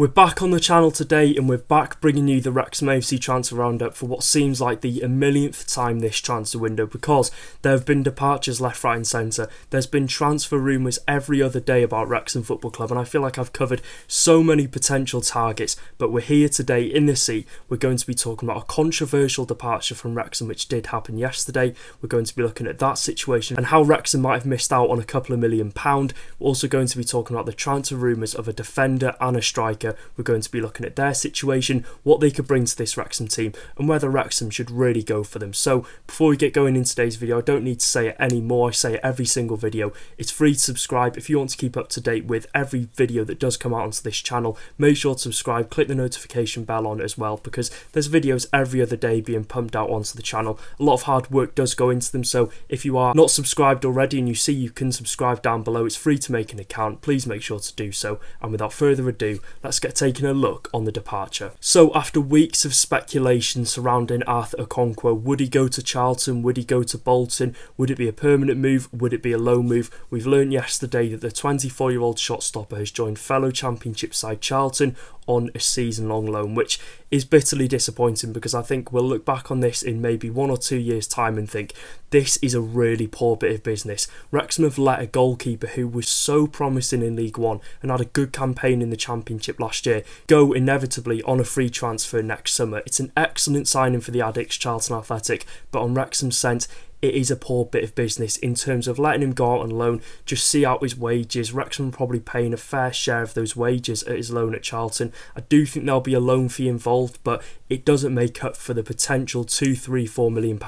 We're back on the channel today and we're back bringing you the Wrexham AFC Transfer Round-Up for what seems like the millionth time this transfer window, because there have been departures left, right and centre. There's been transfer rumours every other day about Wrexham Football Club, and I feel like I've covered so many potential targets, but we're here today in this seat. We're going to be talking about a controversial departure from Wrexham which did happen yesterday. We're going to be looking at that situation and how Wrexham might have missed out on a couple of £1 million. We're also going to be talking about the transfer rumours of a defender and a striker. We're going to be looking at their situation, what they could bring to this Wrexham team, and whether Wrexham should really go for them. So before we get going in today's video, I don't need to say it anymore. I say it every single video. It's free to subscribe. If you want to keep up to date with every video that does come out onto this channel, make sure to subscribe, click the notification bell on as well, because there's videos every other day being pumped out onto the channel. A lot of hard work does go into them, so if you are not subscribed already and you see you can subscribe down below, it's free to make an account. Please make sure to do so. And without further ado, let's get taking a look on the departure. So after weeks of speculation surrounding Arthur Okonkwo, would he go to Charlton? Would he go to Bolton? Would it be a permanent move? Would it be a loan move? We've learned yesterday that the 24-year-old shot stopper has joined fellow Championship side Charlton on a season-long loan, which is bitterly disappointing, because I think we'll look back on this in maybe 1 or 2 years' time and think this is a really poor bit of business. Wrexham have let a goalkeeper who was so promising in League One and had a good campaign in the Championship last year go inevitably on a free transfer next summer. It's an excellent signing for the Addicts, Charlton Athletic, but on Wrexham's sense, it is a poor bit of business in terms of letting him go out on loan, just see out his wages. Wrexham are probably paying a fair share of those wages at his loan at Charlton. I do think there'll be a loan fee involved, but it doesn't make up for the potential £2, £3, £4 million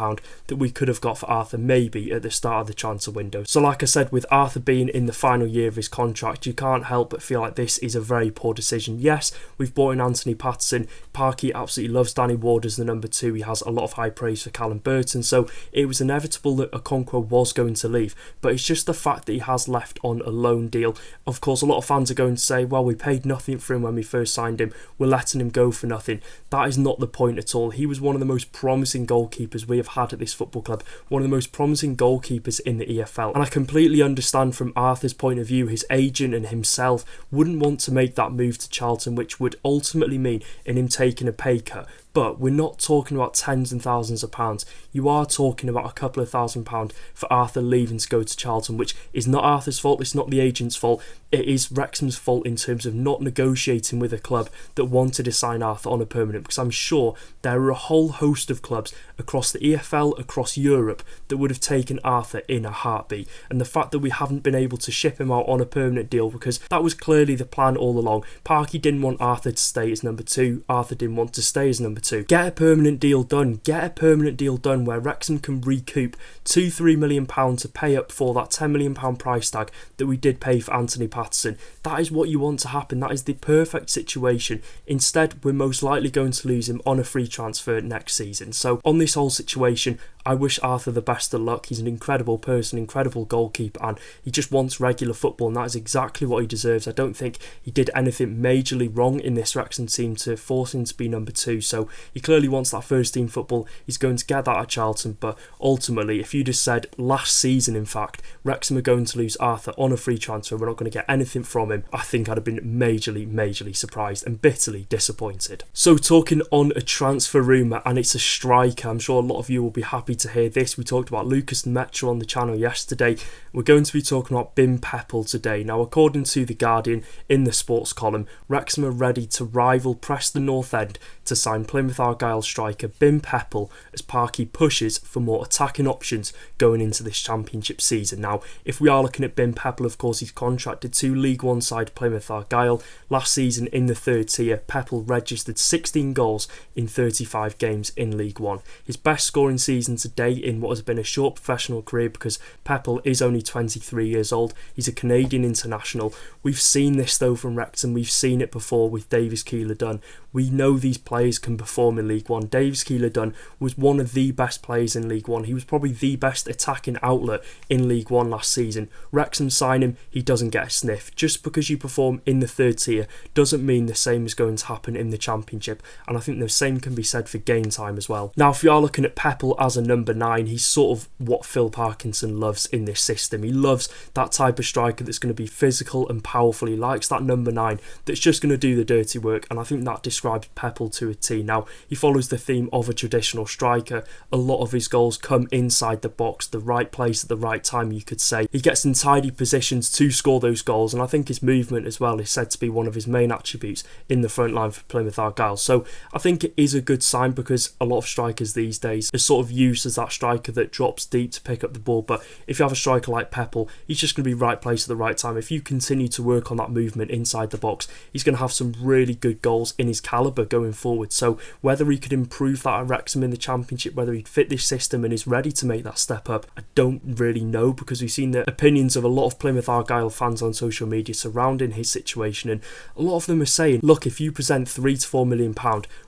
that we could have got for Arthur maybe at the start of the transfer window. So like I said, with Arthur being in the final year of his contract, you can't help but feel like this is a very poor decision. Yes, we've brought in Anthony Patterson. Parky absolutely loves Danny Ward as the number 2. He has a lot of high praise for Callum Burton, so it was inevitable that Okonkwo was going to leave, but it's just the fact that he has left on a loan deal. Of course, a lot of fans are going to say, well, we paid nothing for him when we first signed him, we're letting him go for nothing. That is not the point at all. He was one of the most promising goalkeepers we have had at this football club, one of the most promising goalkeepers in the EFL, and I completely understand from Arthur's point of view, his agent and himself wouldn't want to make that move to Charlton, which would ultimately mean in him taking a pay cut. But we're not talking about tens and thousands of pounds. You are talking about a couple of £1,000 for Arthur leaving to go to Charlton, which is not Arthur's fault, it's not the agent's fault. It is Wrexham's fault in terms of not negotiating with a club that wanted to sign Arthur on a permanent, because I'm sure there are a whole host of clubs across the EFL, across Europe, that would have taken Arthur in a heartbeat. And the fact that we haven't been able to ship him out on a permanent deal, because that was clearly the plan all along. Parky didn't want Arthur to stay as number 2. Arthur didn't want to stay as number 2. Get a permanent deal done. Get a permanent deal done where Wrexham can recoup £2, £3 million to pay up for that £10 million price tag that we did pay for Anthony Patterson. That is what you want to happen. That is the perfect situation. Instead, we're most likely going to lose him on a free transfer next season. So on this whole situation, I wish Arthur the best of luck. He's an incredible person, incredible goalkeeper, and he just wants regular football, and that is exactly what he deserves. I don't think he did anything majorly wrong in this Wrexham team to force him to be number 2, so he clearly wants that first team football. He's going to get that at Charlton, but ultimately, if you just said last season, in fact, Wrexham are going to lose Arthur on a free transfer, we're not going to get anything from him, I think I'd have been majorly surprised and bitterly disappointed. So talking on a transfer rumour, and it's a striker, I'm sure a lot of you will be happy to hear this. We talked about Lucas Metro on the channel yesterday. We're going to be talking about Bim Pepple today. Now, according to The Guardian in the sports column, Wrexham are ready to rival Preston North End to sign Plymouth Argyle striker Bim Pepple as Parky pushes for more attacking options going into this Championship season. Now, if we are looking at Bim Pepple, of course, he's contracted to League One side Plymouth Argyle. Last season in the 3rd tier, Pepple registered 16 goals in 35 games in League One. His best scoring season to date in what has been a short professional career, because Pepple is only 23 years old. He's a Canadian international. We've seen this though from Wrexham. We've seen it before with Davis Keeler Dunn. We know these players can perform in League One. Davis Keeler-Dunn was one of the best players in League One. He was probably the best attacking outlet in League One last season. Wrexham sign him, he doesn't get a sniff. Just because you perform in the third tier doesn't mean the same is going to happen in the Championship, and I think the same can be said for game time as well. Now, if you are looking at Pepple as a number 9, he's sort of what Phil Parkinson loves in this system. He loves that type of striker that's going to be physical and powerful. He likes that number 9 that's just going to do the dirty work, and I think that describes Pepple to a T. Now, he follows the theme of a traditional striker. A lot of his goals come inside the box, the right place at the right time, you could say. He gets in tidy positions to score those goals, and I think his movement as well is said to be one of his main attributes in the front line for Plymouth Argyle. So I think it is a good sign, because a lot of strikers these days are sort of used as that striker that drops deep to pick up the ball. But if you have a striker like Pepple, he's just going to be right place at the right time. If you continue to work on that movement inside the box, he's going to have some really good goals in his calibre going forward. So whether he could improve that at Wrexham in the Championship, whether he'd fit this system and is ready to make that step up, I don't really know, because we've seen the opinions of a lot of Plymouth Argyle fans on social media surrounding his situation, and a lot of them are saying, look, if you present £3 to £4 million,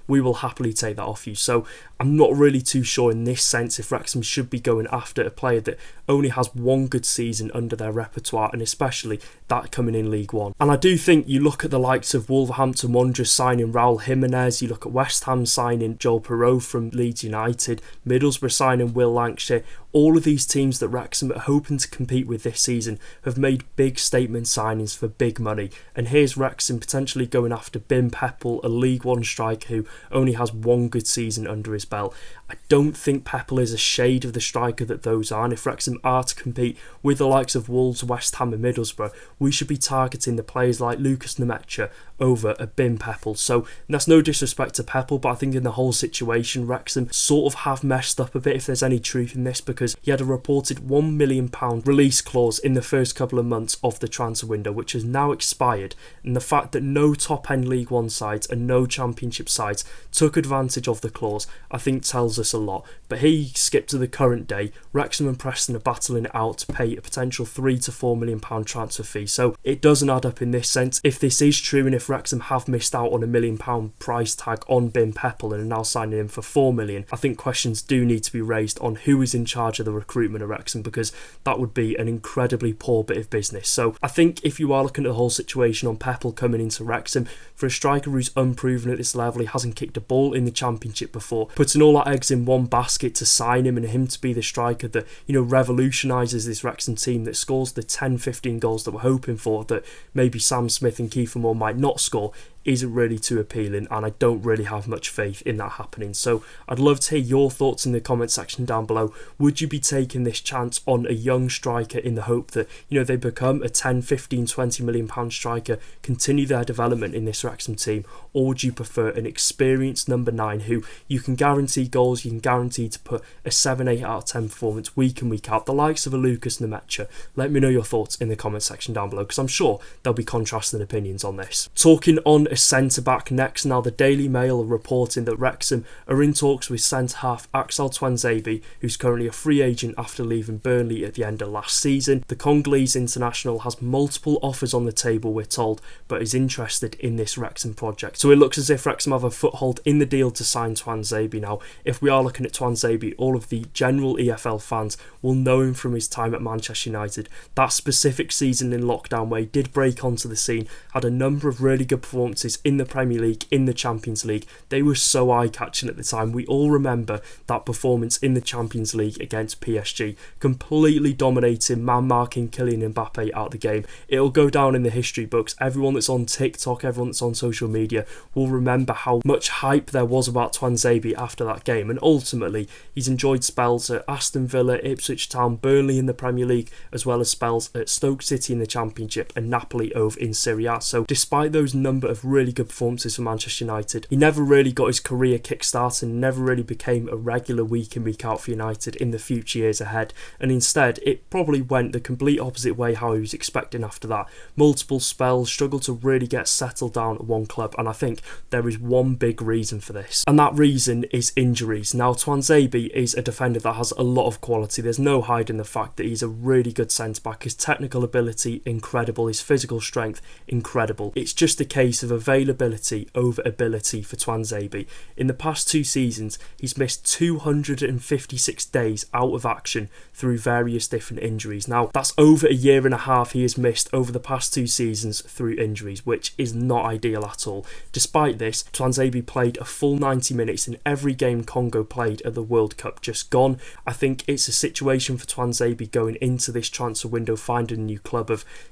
we will happily take that off you. So I'm not really too sure in this sense if Wrexham should be going after a player that only has one good season under their repertoire, and especially that coming in League One. And I do think you look at the likes of Wolverhampton Wanderers signing Raul Jimenez, you look at West Ham signing Joel Perreault from Leeds United, Middlesbrough signing Will Lancashire. All of these teams that Wrexham are hoping to compete with this season have made big statement signings for big money. And here's Wrexham potentially going after Bim Pepple, a League One striker who only has one good season under his belt. I don't think Pepple is a shade of the striker that those are, and if Wrexham are to compete with the likes of Wolves, West Ham and Middlesbrough, we should be targeting the players like Lucas Nemecha over a Bim Pepple. So that's no disrespect to Pepple, but I think in the whole situation Wrexham sort of have messed up a bit, if there's any truth in this, because he had a reported £1 million release clause in the first couple of months of the transfer window, which has now expired, and the fact that no top end League One sides and no Championship sides took advantage of the clause, I think tells us a lot. But he skipped to the current day. Wrexham and Preston are battling it out to pay a potential £3 to £4 million transfer fee, so it doesn't add up in this sense. If this is true, and if Wrexham have missed out on a £1 million price tag on Bim Pepple and are now signing him for £4 million, I think questions do need to be raised on who is in charge of the recruitment of Wrexham, because that would be an incredibly poor bit of business. So I think if you are looking at the whole situation on Pepple coming into Wrexham, for a striker who's unproven at this level, he hasn't kicked a ball in the Championship before, putting all our eggs in one basket to sign him and him to be the striker that, you know, revolutionises this Wrexham team, that scores the 10-15 goals that we're hoping for, that maybe Sam Smith and Kiefer Moore might not score, isn't really too appealing, and I don't really have much faith in that happening. So I'd love to hear your thoughts in the comment section down below. Would you be taking this chance on a young striker in the hope that, you know, they become a 10, 15, 20 million pound striker, continue their development in this Wrexham team, or would you prefer an experienced number 9 who you can guarantee goals, you can guarantee to put a 7, 8 out of 10 performance week in, week out, the likes of a Lucas Nemecha? Let me know your thoughts in the comment section down below, because I'm sure there'll be contrasting opinions on this. Talking on a centre-back next now, the Daily Mail are reporting that Wrexham are in talks with centre-half Axel Tuanzebe, who's currently a free agent after leaving Burnley at the end of last season. The Congolese international has multiple offers on the table, we're told, but is interested in this Wrexham project. So it looks as if Wrexham have a foothold in the deal to sign Tuanzebe. Now, if we are looking at Tuanzebe, all of the general EFL fans will know him from his time at Manchester United. That specific season in lockdown where he did break onto the scene, had a number of really good performances in the Premier League, in the Champions League. They were so eye-catching at the time. We all remember that performance in the Champions League against PSG, completely dominating, man-marking Kylian Mbappe out of the game. It'll go down in the history books. Everyone that's on TikTok, everyone that's on social media will remember how much hype there was about Tuanzebe after that game, and ultimately he's enjoyed spells at Aston Villa, Ipswich Town, Burnley in the Premier League, as well as spells at Stoke City in the Championship and Napoli over in Serie A. So despite those number of really good performances for Manchester United, he never really got his career kick-started and never really became a regular week in, week out for United in the future years ahead, and instead it probably went the complete opposite way how he was expecting after that. Multiple spells, struggled to really get settled down at one club, and I think there is one big reason for this, and that reason is injuries. Now, Tuanzebe is a defender that has a lot of quality. There's no hiding the fact that he's a really good centre-back. His technical ability, incredible. His physical strength, incredible. It's just a case of a availability over ability for Tuanzebe. In the past 2 seasons, he's missed 256 days out of action through various different injuries. Now, that's over a year and a half he has missed over the past 2 seasons through injuries, which is not ideal at all. Despite this, Tuanzebe played a full 90 minutes in every game Congo played at the World Cup just gone. I think it's a situation for Tuanzebe going into this transfer window, finding a new club.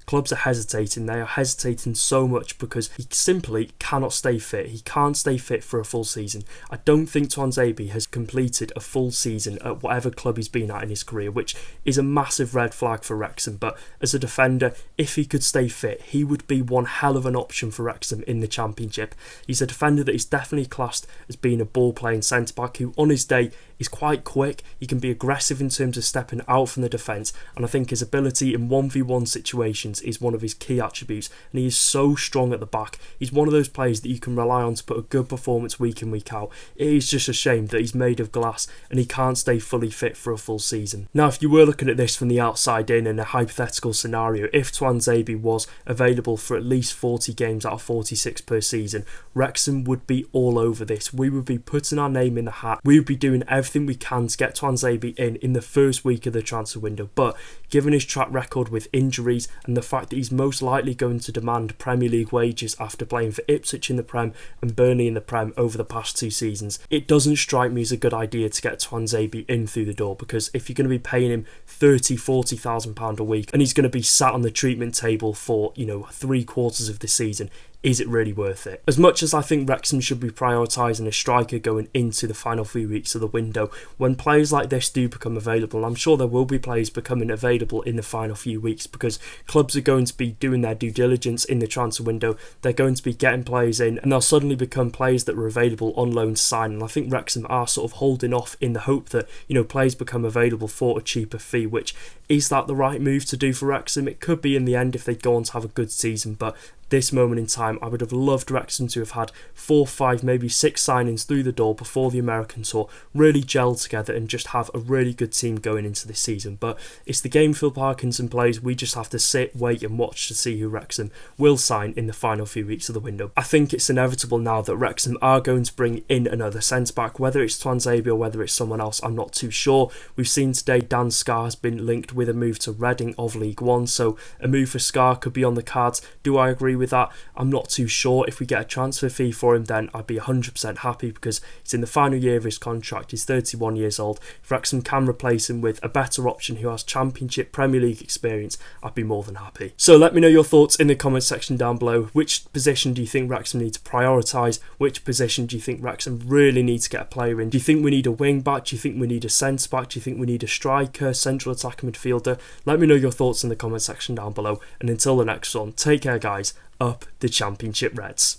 Clubs are hesitating. They are hesitating so much because he simply cannot stay fit. He can't stay fit for a full season. I don't think Tuanzebe has completed a full season at whatever club he's been at in his career, which is a massive red flag for Wrexham. But as a defender, if he could stay fit, he would be one hell of an option for Wrexham in the Championship. He's a defender that is definitely classed as being a ball-playing centre-back who, on his day, is quite quick. He can be aggressive in terms of stepping out from the defence, and I think his ability in 1v1 situations is one of his key attributes, and he is so strong at the back. He's one of those players that you can rely on to put a good performance week in, week out. It is just a shame that he's made of glass and he can't stay fully fit for a full season. Now, if you were looking at this from the outside in a hypothetical scenario, if Tuanzebe was available for at least 40 games out of 46 per season, Wrexham would be all over this. We would be putting our name in the hat. We would be doing everything we can to get Tuanzebe in the first week of the transfer window, but given his track record with injuries and the fact that he's most likely going to demand Premier League wages after playing for Ipswich in the Prem and Burnley in the Prem over the past 2 seasons, it doesn't strike me as a good idea to get Tuanzebe in through the door, because if you're going to be paying him £30,000-40,000 a week and he's going to be sat on the treatment table for 3/4 of the season, is it really worth it? As much as I think Wrexham should be prioritising a striker going into the final few weeks of the window, when players like this do become available, I'm sure there will be players becoming available in the final few weeks because clubs are going to be doing their due diligence in the transfer window. They're going to be getting players in and they'll suddenly become players that were available on loan to sign, and I think Wrexham are sort of holding off in the hope that players become available for a cheaper fee. Which, is that the right move to do for Wrexham? It could be in the end if they go on to have a good season, but this moment in time, I would have loved Wrexham to have had 4, 5, maybe 6 signings through the door before the American tour, really gel together and just have a really good team going into this season. But it's the game Phil Parkinson plays. We just have to sit, wait and watch to see who Wrexham will sign in the final few weeks of the window. I think it's inevitable now that Wrexham are going to bring in another centre-back. Whether it's Tuanzebe or whether it's someone else, I'm not too sure. We've seen today Dan Scarr has been linked with a move to Reading of League One, so a move for Scarr could be on the cards. Do I agree with that? I'm not too sure. If we get a transfer fee for him, then I'd be 100% happy because he's in the final year of his contract. He's 31 years old. If Wrexham can replace him with a better option who has Championship, Premier League experience, I'd be more than happy. So let me know your thoughts in the comment section down below. Which position do you think Wrexham need to prioritise? Which position do you think Wrexham really need to get a player in? Do you think we need a wing back? Do you think we need a centre back? Do you think we need a striker, central attacking midfielder? Let me know your thoughts in the comment section down below. And until the next one, take care guys. Up the Championship Reds.